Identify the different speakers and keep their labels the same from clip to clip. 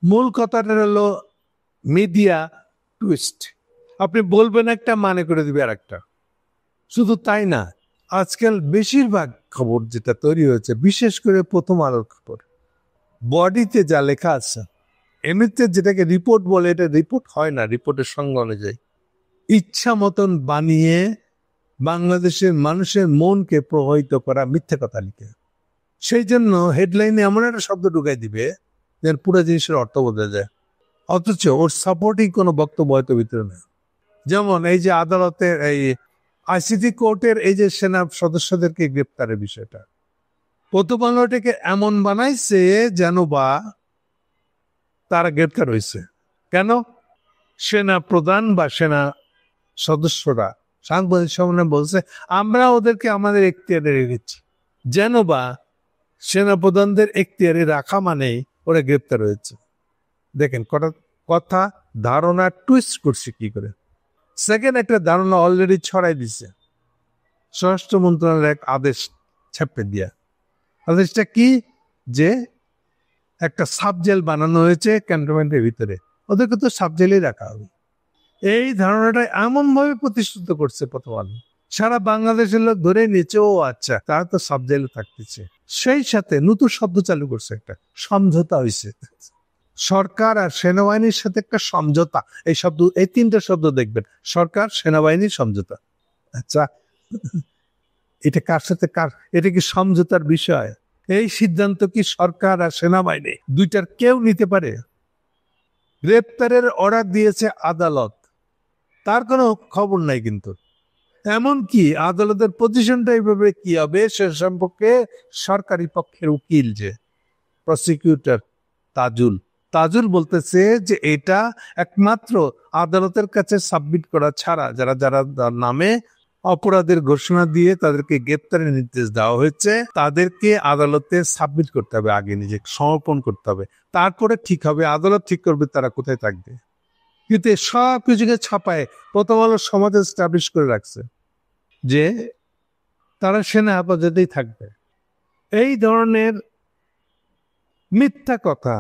Speaker 1: মূল কথাটা হলো মিডিয়া টুইস্ট। আপনি বলবেন একটা, মানে করে দিবে আর একটা। শুধু তাই না, আজকাল বেশিরভাগ খবর যেটা তৈরি হয়েছে, বিশেষ করে প্রথম আলোর খবর, বডিতে যা লেখা আছে, এমনিতে যেটাকে রিপোর্ট বলে, এটা রিপোর্ট হয় না রিপোর্টের সঙ্গে অনুযায়ী, ইচ্ছা মতন বানিয়ে বাংলাদেশের মানুষের মনকে প্রভাবিত করা মিথ্যে কথা লিখে। সেই জন্য হেডলাইনে এমন একটা শব্দ ঢুকাই দিবে যেন পুরো জিনিসের অর্থ বোঝা যায়, অথচ ওর সাপোর্টিং কোনো বক্তব্য হয়তো ভিতরে নেই। যেমন এই যে আদালতের এই আইসিটি কোর্টের এই যে সেনা সদস্যদেরকে গ্রেপ্তারের বিষয়টা, প্রথম আলোটাকে এমন বানাইছে যেন বা তারা গ্রেপ্তার হয়েছে। কেন? সেনা প্রধান বা সেনা সদস্যরা সাংবাদিক সম্মেলনে বলছে, আমরা ওদেরকে আমাদের এখতিয়ারে রেখেছি, যেন বা সেনা প্রধানদের এখতিয়ারে রাখা মানেই ওরা গ্রেপ্তার হয়েছে। দেখেন কথা ধারণা টুইস্ট করছে কি করে। সেকেন্ড, একটা ধারণা অলরেডি ছড়াই দিছে স্বরাষ্ট্র মন্ত্রণালয়ের এক আদেশ ছাপে দিয়া। আদেশটা কি? যে একটা সাবজেল বানানো হয়েছে ক্যান্টনমেন্টের ভিতরে, ওদেরকে তো সাবজেলেই রাখা হবে। এই ধারণাটা এমন ভাবে প্রতিষ্ঠিত করছে প্রথম আলো, সারা বাংলাদেশের লোক ধরে নিচে, ও আচ্ছা তারা তো সাবজেলে থাকতেছে। সেই সাথে নতুন শব্দ চালু করছে, একটা সমঝোতা হয়েছে সরকার আর সেনাবাহিনীর সাথে, একটা সমঝোতা। এই শব্দ, এই তিনটা শব্দ দেখবেন, সরকার সেনাবাহিনীর সমঝোতা। আচ্ছা, এটা কার সাথে কার? এটা কি সমঝোতার বিষয়? এই সিদ্ধান্ত কি সরকার আর সেনাবাহিনী দুইটার কেউ নিতে পারে? গ্রেপ্তারের অর্ডার দিয়েছে আদালত, তার কোনো খবর নাই কিন্তু। এমনকি আদালতের পজিশনটা এইভাবে কি হবে সে সম্পর্কে সরকারি পক্ষের উকিল যে প্রসিকিউটর তাজুল বলতেছে যে এটা একমাত্র আদালতের কাছে সাবমিট করা ছাড়া, যারা যারা নামে অপরাধের ঘোষণা দিয়ে তাদেরকে গ্রেপ্তারের নির্দেশ দেওয়া হয়েছে, তাদেরকে আদালতে সাবমিট করতে হবে, আগে নিজেকে সমর্পণ করতে হবে, তারপরে ঠিক হবে, আদালত ঠিক করবে তারা কোথায় থাকবে। কিন্তু সব কিছুকে ছাপায় প্রথম আলো সমাজে স্টাবলিশ করে রাখছে যে তারা সেনা হেফাজতেই থাকবে। এই ধরনের মিথ্যা কথা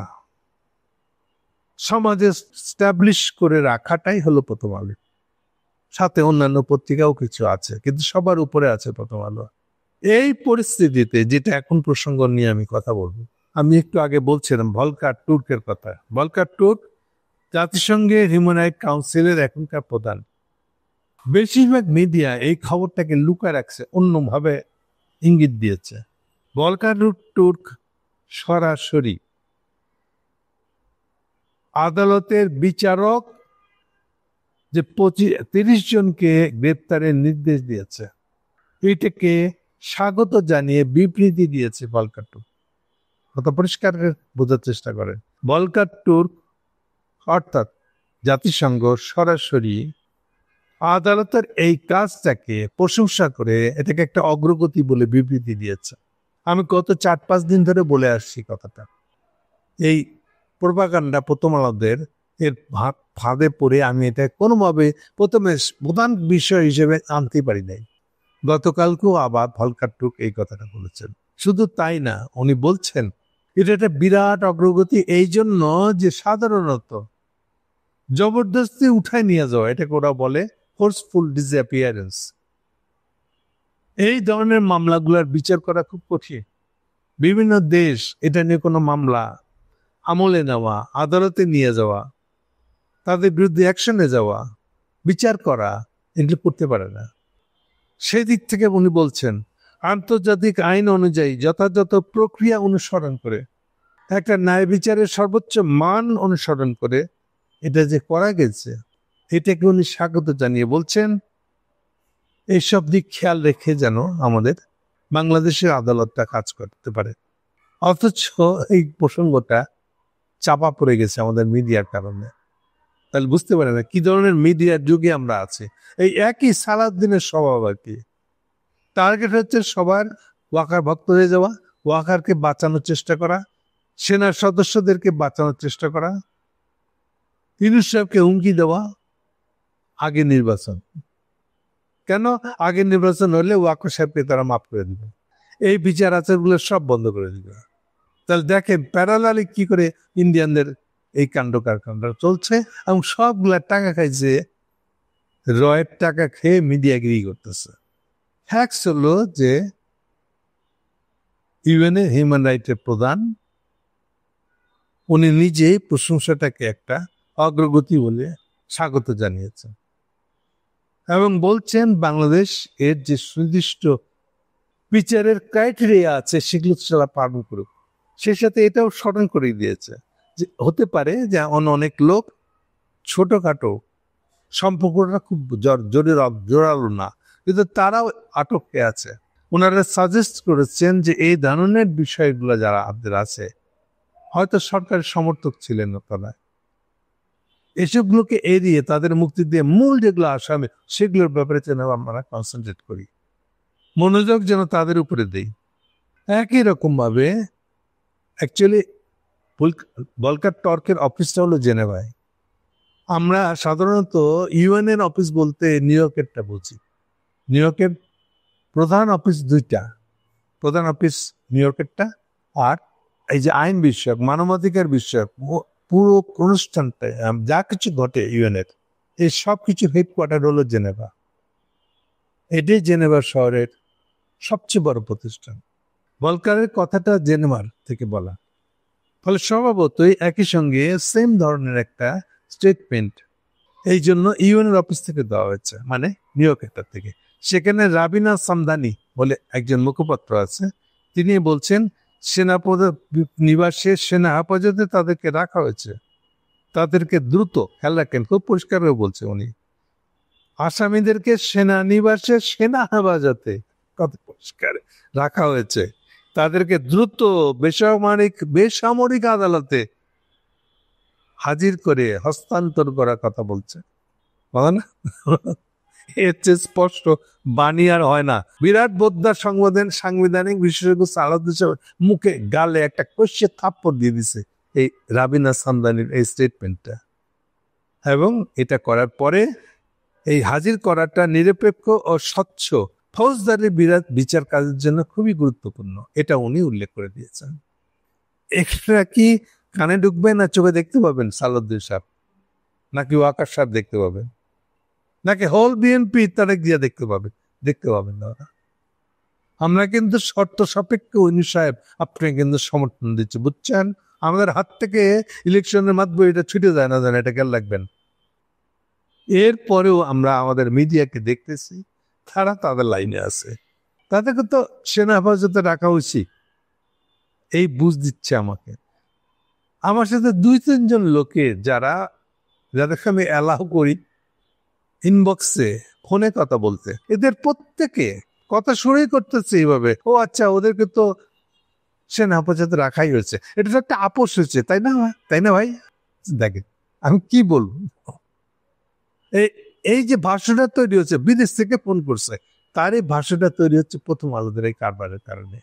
Speaker 1: সমাজে স্টাবলিশ করে রাখাটাই হলো প্রথম আলো। সাথে অন্যান্য পত্রিকাও কিছু আছে, কিন্তু সবার উপরে আছে প্রথম আলো। এই পরিস্থিতিতে যেটা এখন প্রসঙ্গ নিয়ে আমি কথা বলবো, আমি একটু আগে বলছিলাম ভলকার টুর্কের কথা। ভলকার টুর্ক জাতিসংঘের হিউম্যান রাইট কাউন্সিলের এখনকার প্রধান। বেশিরভাগ মিডিয়া এই খবরটাকে লুকায় রাখছে, অন্যভাবে ইঙ্গিত দিয়েছে। ভলকার টুর্ক সরাসরি আদালতের বিচারক যে 30 জনকে গ্রেপ্তারের নির্দেশ দিয়েছে, এটাকে স্বাগত জানিয়ে বিবৃতি দিয়েছে ভলকার টুর্ক। কত পরিষ্কার বোঝার চেষ্টা করেন। ভলকার টুর্ক অর্থাৎ জাতিসংঘ সরাসরি আদালতের এই কাজটাকে প্রশংসা করে এটাকে একটা অগ্রগতি বলে বিবৃতি দিয়েছে। আমি গত 4-5 দিন ধরে বলে আসছি কথাটা। এই প্রোপাগান্ডা প্রথম আলোদের এর ফাঁদে পড়ে আমি এটা কোনোভাবে প্রথমে প্রধান বিষয় হিসেবে আনতে পারি নাই। গতকালকেও আবার ভলকার টুর্ক এই কথাটা বলেছেন। শুধু তাই না, উনি বলছেন এটা একটা বিরাট অগ্রগতি এই জন্য যে সাধারণত জবরদস্তি উঠায় নিয়ে যাওয়া, এটাকে ওরা বলে ফোর্সফুল ডিসঅ্যাপিয়ারেন্স, এই ধরনের মামলাগুলোর বিচার করা খুব কঠিন। বিভিন্ন দেশ এটা নিয়ে কোনো মামলা আমলে নেওয়া, আদালতে নিয়ে যাওয়া, তাদের বিরুদ্ধে অ্যাকশনে যাওয়া, বিচার করা, এগুলো করতে পারে না। সেই দিক থেকে উনি বলছেন আন্তর্জাতিক আইন অনুযায়ী যথাযথ প্রক্রিয়া অনুসরণ করে, একটা ন্যায় বিচারের সর্বোচ্চ মান অনুসরণ করে এটা যে করা গেছে, এটাকে উনি স্বাগত জানিয়ে বলছেন এইসব দিক খেয়াল রেখে যেন আমাদের বাংলাদেশের আদালতটা কাজ করতে পারে। অথচ এই প্রসঙ্গটা চাপা পড়ে গেছে আমাদের মিডিয়ার কারণে। তাহলে বুঝতে পারে না কি ধরনের মিডিয়ার যুগে আমরা আছি। এই একই সালাউদ্দিনের স্বভাব আর কি। টার্গেট হচ্ছে সবার ওয়াকার ভক্ত হয়ে যাওয়া, ওয়াকারকে বাঁচানোর চেষ্টা করা, সেনার সদস্যদেরকে বাঁচানোর চেষ্টা করা, ইউনূস সাহেবকে হুমকি দেওয়া, আগে নির্বাচন। কেন? আগে নির্বাচন হলে ওয়াকার সাহেবকে তারা মাফ করে দিবে, এই বিচার আচারগুলো সব বন্ধ করে দিবে। তাহলে দেখেন প্যারালালি কি করে ইন্ডিয়ানদের এই কাণ্ড কারখানাটা চলছে এবং সবগুলা টাকা খাইছে, রয়ের টাকা খেয়ে মিডিয়াগিরি করতেছে। ফ্যাক্টস হলো যে ইউএনএ হিউম্যান রাইটের প্রধান উনি নিজেই প্রশংসাটাকে একটা অগ্রগতি বলে স্বাগত জানিয়েছেন এবং বলছেন বাংলাদেশ এর যে সুনির্দিষ্ট বিচারের ক্রাইটেরিয়া আছে সেগুলো তারা পালন করুক। সে সাথে এটাও স্মরণ করে দিয়েছে যে হতে পারে যে অনেক লোক ছোটখাটো সম্পর্কটা খুব জোরালো না, কিন্তু তারাও আটকে আছে। ওনারা সাজেস্ট করেছেন যে এই ধরনের বিষয়গুলো যারা আপনাদের আছে, হয়তো সরকারের সমর্থক ছিলেন না তারা, এসবগুলোকে এড়িয়ে তাদের মুক্তি দিয়ে মূল যেগুলো আসামি সেগুলোর ব্যাপারে যেন আমরা কনসেন্ট্রেট করি, মনোযোগ যেন তাদের উপরে দেই। একই রকম ভাবে অ্যাকচুয়ালি ভলকার টর্কের অফিসটা হলো জেনেভায়। আমরা সাধারণত ইউএনএর অফিস বলতে নিউ ইয়র্কেরটা বুঝি। নিউ ইয়র্কের প্রধান অফিস দুইটা, প্রধান অফিস নিউ ইয়র্কেরটা, আর এই যে আইন বিষয়ক মানবাধিকার বিষয়ক পুরো অনুষ্ঠানটা যা কিছু ঘটে ইউএনএর, এই সব কিছুর হেডকোয়ার্টার হলো জেনেভা। এটাই জেনেভা শহরের সবচেয়ে বড় প্রতিষ্ঠান। ভলকারের কথাটা জেনেভার থেকে বলা, ফলে স্বভাবতই একই সঙ্গে সেম ধরনের একটা স্টেটমেন্ট এই জন্য ইউএনএর অফিস থেকে দেওয়া হয়েছে, মানে নিউ ইয়র্কের থেকে। সেখানে রাবিনা সামদানি বলে একজন মুখপাত্র আছে, তিনি বলছেন নিবাসে সেনা হেফাজতে তাদেরকে রাখা হয়েছে, তাদেরকে দ্রুত খেয়াল রাখেন, খুব পরিষ্কারভাবে বলছে উনি, আসামিদেরকে সেনানিবাসে সেনা হেফাজতে কত পরিষ্কার রাখা হয়েছে, তাদেরকে দ্রুত বেসামরিক আদালতে হাজির করে হস্তান্তর করার কথা বলছে। বলে না এর চেয়ে স্পষ্ট বাণী আর হয় না। বিরাট বোদ্ধার সাংবিধানিক বিশেষজ্ঞ সালাদ মুখে গালে একটা কষিয়ে থাপ্পড় দিয়ে দিছে এই রাবিনা সামদানির এই স্টেটমেন্টটা। এবং এটা করার পরে এই হাজির করাটা নিরপেক্ষ ও স্বচ্ছ ফৌজদারি বিচার কাজের জন্য খুবই গুরুত্বপূর্ণ, এটা উনি উল্লেখ করে দিয়েছেন। এক্সট্রা কি কানে ঢুকবে না চোখে দেখতে পাবেন সালাউদ্দিন সাহেব, নাকি ওয়াকার সাহেব দেখতে পাবেন, নাকি হোল বিএনপি তারা গিয়ে দেখতে পাবেন না? আমরা কিন্তু শর্ত সাপেক্ষে উনি সাহেব আপনি কিন্তু সমর্থন দিচ্ছে, বুঝছেন? আমাদের হাত থেকে ইলেকশনের মাধ্যমে এটা ছুটে যায় না, এটা খেয়াল রাখবেন। এরপরেও আমরা আমাদের মিডিয়াকে দেখতেছি তারা তাদের লাইনে আছে, তাদেরকে তো সেনা হেফাজতে রাখা উচিত, এই বুঝ দিচ্ছে আমাকে। আমার সাথে 2-3 জন লোকে যাদেরকে আমি অ্যালাউ করি ইনবক্সে ফোনে কথা বলতে, এদের প্রত্যেকে কথা শুনেই করতেছে এইভাবে, ও আচ্ছা ওদেরকে তো সেনা হেফাজতে রাখাই হয়েছে, এটা তো একটা আপোষ হয়েছে, তাই না ভাই? দেখেন আমি কি বলবো, এই যে ভাষণটা তৈরি হচ্ছে বিদেশ থেকে ফোন করছে, তার এই ভাষণটা তৈরি হচ্ছে প্রথম আলোদের এই কারবারের কারণে।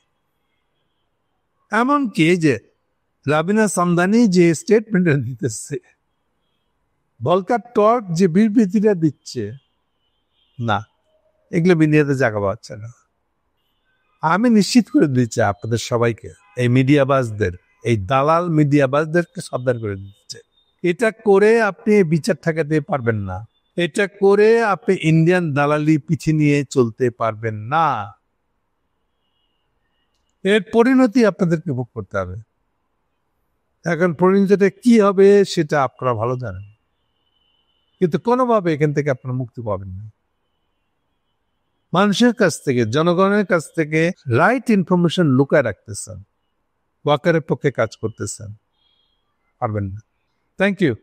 Speaker 1: এমনকি এই যে রাবিনা সামদানি যে স্টেটমেন্ট দিতেছে, ভলকার টর্ক যে বিবৃতিটা দিচ্ছে, না এগুলো মিডিয়াতে জায়গা পাচ্ছে না। আমি নিশ্চিত করে দিচ্ছি আপনাদের সবাইকে, এই মিডিয়াবাজদের, এই দালাল মিডিয়াবাজদেরকে সাবধান করে দিচ্ছে, এটা করে আপনি বিচার ঠেকাতে পারবেন না, এটা করে আপনি ইন্ডিয়ান দালালি পিছিয়ে নিয়ে চলতে পারবেন না। এর পরিণতি আপনাদেরকে ভোগ করতে হবে। এখন পরিণতিটা কি হবে সেটা আপনারা ভালো জানেন, কিন্তু কোনোভাবে এখান থেকে আপনারা মুক্তি পাবেন না। মানুষের কাছ থেকে, জনগণের কাছ থেকে রাইট ইনফরমেশন লুকায় রাখতেছেন, ওয়াকারের পক্ষে কাজ করতেছেন, পারবেন না। Thank you.